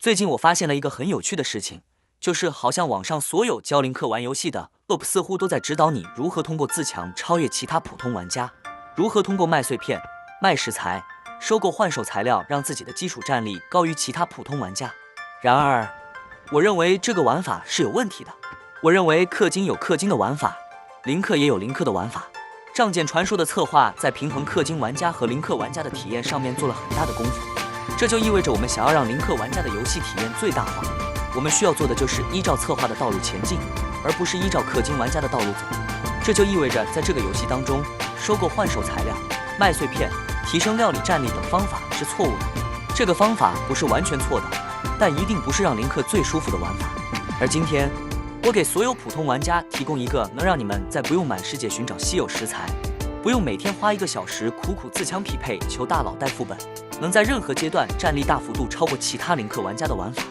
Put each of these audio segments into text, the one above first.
最近我发现了一个很有趣的事情，就是好像网上所有教林克玩游戏的 UP 似乎都在指导你如何通过自强超越其他普通玩家，如何通过卖碎片、卖食材、收购换手材料，让自己的基础战力高于其他普通玩家。然而，我认为这个玩法是有问题的。我认为氪金有氪金的玩法，零氪也有零氪的玩法。仗剑传说的策划在平衡氪金玩家和零氪玩家的体验上面做了很大的功夫。这就意味着我们想要让零氪玩家的游戏体验最大化，我们需要做的就是依照策划的道路前进，而不是依照氪金玩家的道路走。这就意味着在这个游戏当中，收购换手材料、卖碎片、提升料理战力等方法是错误的。这个方法不是完全错的，但一定不是让零氪最舒服的玩法。而今天，我给所有普通玩家提供一个能让你们在不用满世界寻找稀有食材，不用每天花1个小时苦苦自强匹配求大佬带副本，能在任何阶段战力大幅度超过其他零氪玩家的玩法。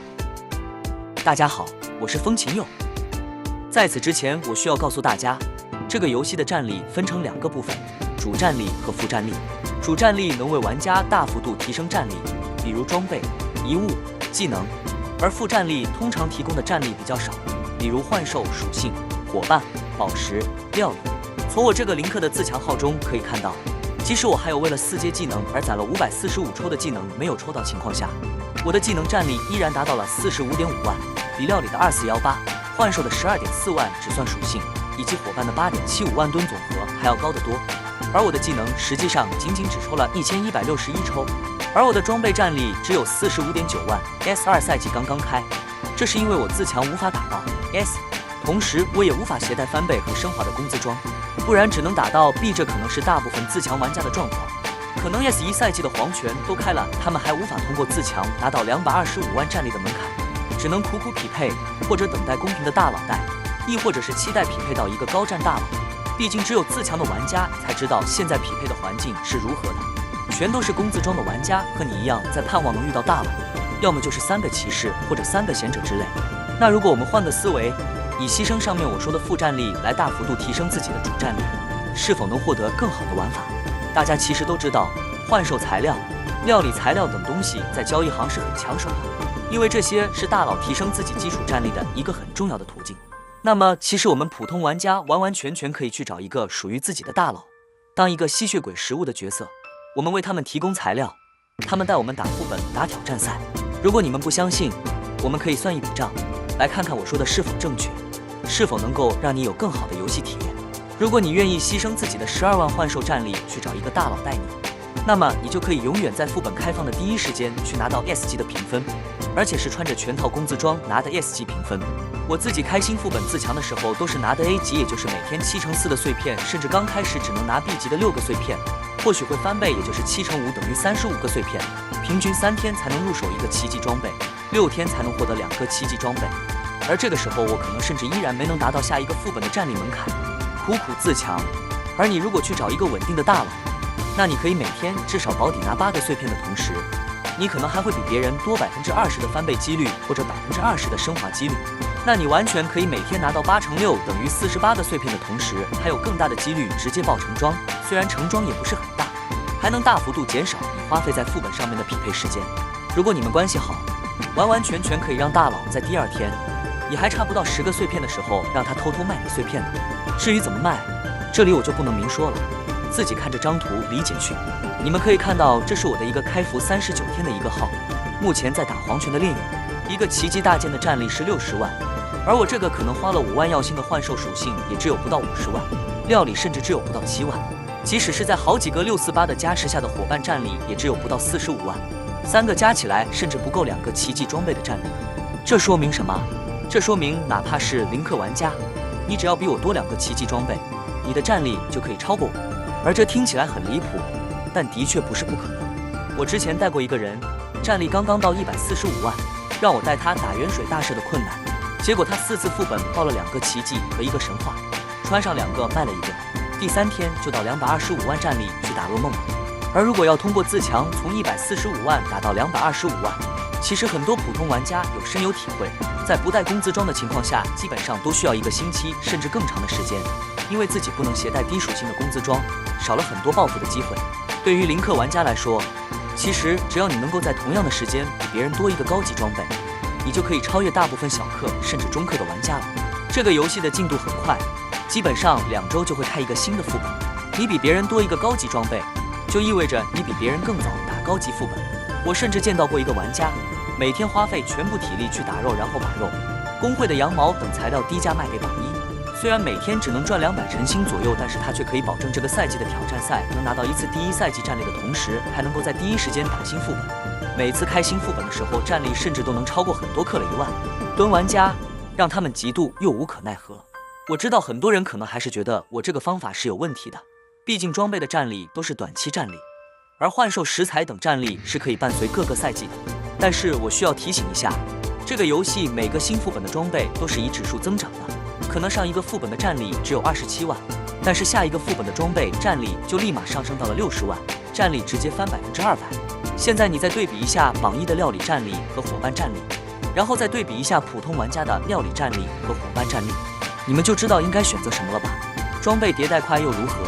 大家好，我是风琴佑。在此之前，我需要告诉大家，这个游戏的战力分成2个部分，主战力和副战力。主战力能为玩家大幅度提升战力，比如装备、遗物、技能，而副战力通常提供的战力比较少，比如幻兽属性、伙伴、宝石、料理。从我这个零氪的自强号中可以看到，即使我还有为了4阶技能而攒了545抽的技能没有抽到情况下，我的技能战力依然达到了45.5万，比料理的2418、幻兽的12.4万只算属性，以及伙伴的8.75万吨总和还要高得多。而我的技能实际上仅只抽了1161抽，而我的装备战力只有45.9万 ，S2 赛季刚刚开，这是因为我自强无法打到 S， 同时我也无法携带翻倍和升华的工资装，不然只能打到 B， 这可能是大部分自强玩家的状况。可能 S1 赛季的黄泉都开了，他们还无法通过自强达到225万战力的门槛，只能苦苦匹配，或者等待公平的大佬带，亦或者是期待匹配到一个高战大佬。毕竟只有自强的玩家才知道现在匹配的环境是如何的，全都是工资装的玩家和你一样在盼望能遇到大佬，要么就是3个骑士或者3个贤者之类。那如果我们换个思维，以牺牲上面我说的副战力来大幅度提升自己的主战力，是否能获得更好的玩法？大家其实都知道，换售材料、料理材料等东西在交易行是很抢手的，因为这些是大佬提升自己基础战力的一个很重要的途径。那么其实我们普通玩家完完全全可以去找一个属于自己的大佬，当一个吸血鬼食物的角色，我们为他们提供材料，他们带我们打副本、打挑战赛。如果你们不相信，我们可以算一笔账，来看看我说的是否正确，是否能够让你有更好的游戏体验。如果你愿意牺牲自己的12万换售战力去找一个大佬带你，那么你就可以永远在副本开放的第一时间去拿到 S 级的评分，而且是穿着全套工资装拿的 S 级评分。我自己开新副本自强的时候都是拿的 A 级，也就是每天7×4的碎片，甚至刚开始只能拿 B 级的6个碎片，或许会翻倍，也就是7×5等于35个碎片，平均3天才能入手一个奇迹装备，6天才能获得2个奇迹装备。而这个时候我可能甚至依然没能达到下一个副本的战力门槛，苦苦自强。而你如果去找一个稳定的大佬，那你可以每天至少保底拿8个碎片的同时，你可能还会比别人多20%的翻倍几率，或者20%的升华几率。那你完全可以每天拿到8×6等于48个碎片的同时，还有更大的几率直接爆成装，虽然成装也不是很大，还能大幅度减少你花费在副本上面的匹配时间。如果你们关系好，完完全全可以让大佬在第2天，你还差不到10个碎片的时候，让他偷偷卖你碎片的。至于怎么卖，这里我就不能明说了，自己看这张图理解去。你们可以看到，这是我的一个开服39天的一个号，目前在打黄泉的猎友，一个奇迹大剑的战力是60万，而我这个可能花了5万耀星的幻兽属性也只有不到50万，料理甚至只有不到7万，即使是在好几个648的加持下的伙伴战力也只有不到45万，3个加起来甚至不够2个奇迹装备的战力。这说明什么？这说明哪怕是零氪玩家，你只要比我多2个奇迹装备，你的战力就可以超过我。而这听起来很离谱，但的确不是不可能。我之前带过一个人，战力刚刚到145万，让我带他打远水大赦的困难，结果他4次副本爆了2个奇迹和1个神话，穿上2个卖了1个，第3天就到225万战力去打噩梦了。而如果要通过自强从145万打到225万，其实很多普通玩家有深有体会，在不带工资装的情况下，基本上都需要1个星期甚至更长的时间，因为自己不能携带低属性的工资装，少了很多报复的机会。对于零氪玩家来说，其实只要你能够在同样的时间比别人多1个高级装备，你就可以超越大部分小氪甚至中氪的玩家了。这个游戏的进度很快，基本上2周就会开一个新的副本。你比别人多一个高级装备，就意味着你比别人更早打高级副本。我甚至见到过一个玩家，每天花费全部体力去打肉，然后把肉、工会的羊毛等材料低价卖给榜一。虽然每天只能赚200晨星左右，但是他却可以保证这个赛季的挑战赛能拿到1次第1赛季战力的同时，还能够在第一时间打新副本。每次开新副本的时候，战力甚至都能超过很多氪了1万。蹲玩家让他们嫉妒又无可奈何。我知道很多人可能还是觉得我这个方法是有问题的，毕竟装备的战力都是短期战力，而幻兽食材等战力是可以伴随各个赛季的。但是我需要提醒一下，这个游戏每个新副本的装备都是以指数增长的。可能上一个副本的战力只有27万，但是下一个副本的装备战力就立马上升到了60万，战力直接翻200%。现在你再对比一下榜一的料理战力和伙伴战力，然后再对比一下普通玩家的料理战力和伙伴战力，你们就知道应该选择什么了吧？装备迭代快又如何？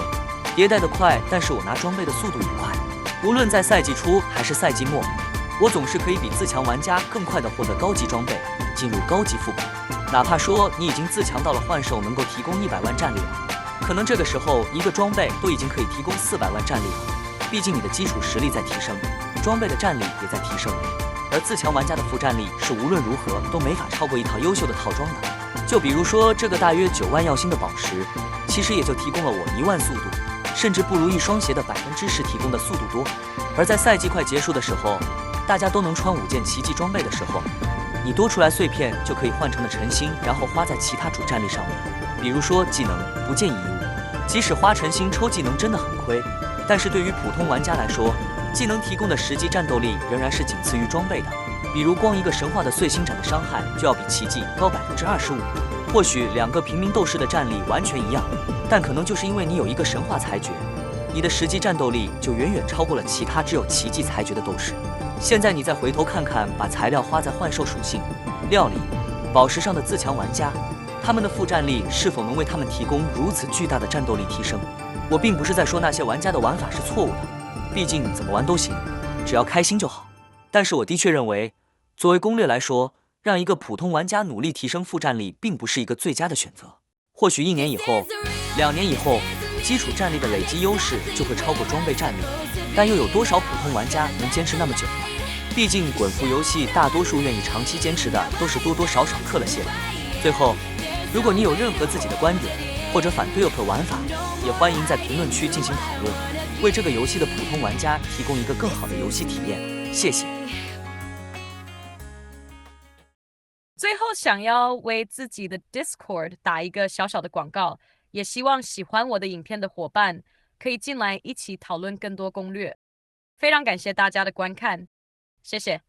迭代的快，但是我拿装备的速度也快。无论在赛季初还是赛季末，我总是可以比自强玩家更快的获得高级装备，进入高级副本。哪怕说你已经自强到了幻兽能够提供100万战力了，可能这个时候一个装备都已经可以提供400万战力了。毕竟你的基础实力在提升，装备的战力也在提升，而自强玩家的副战力是无论如何都没法超过一套优秀的套装的。就比如说这个大约9万耀星的宝石，其实也就提供了我1万速度，甚至不如一双鞋的10%提供的速度多。而在赛季快结束的时候，大家都能穿5件奇迹装备的时候，你多出来碎片就可以换成了晨星，然后花在其他主战力上面，比如说技能、不见遗物。即使花晨星抽技能真的很亏，但是对于普通玩家来说，技能提供的实际战斗力仍然是仅次于装备的。比如光一个神话的碎星斩的伤害就要比奇迹高25%。或许2个平民斗士的战力完全一样，但可能就是因为你有一个神话裁决，你的实际战斗力就远远超过了其他只有奇迹裁决的斗士。现在你再回头看看把材料花在幻兽属性、料理、宝石上的自强玩家，他们的副战力是否能为他们提供如此巨大的战斗力提升？我并不是在说那些玩家的玩法是错误的，毕竟怎么玩都行，只要开心就好。但是我的确认为，作为攻略来说，让一个普通玩家努力提升副战力并不是一个最佳的选择。或许1年以后、2年以后，基础战力的累积优势就会超过装备战力，但又有多少普通玩家能坚持那么久呢？毕竟滚服游戏大多数愿意长期坚持的都是多多少少氪了些的。最后，如果你有任何自己的观点或者反对 UP 玩法，也欢迎在评论区进行讨论，为这个游戏的普通玩家提供一个更好的游戏体验。谢谢。最后想要为自己的 Discord 打一个小小的广告，也希望喜欢我的影片的伙伴可以进来一起讨论更多攻略。非常感谢大家的观看，谢谢。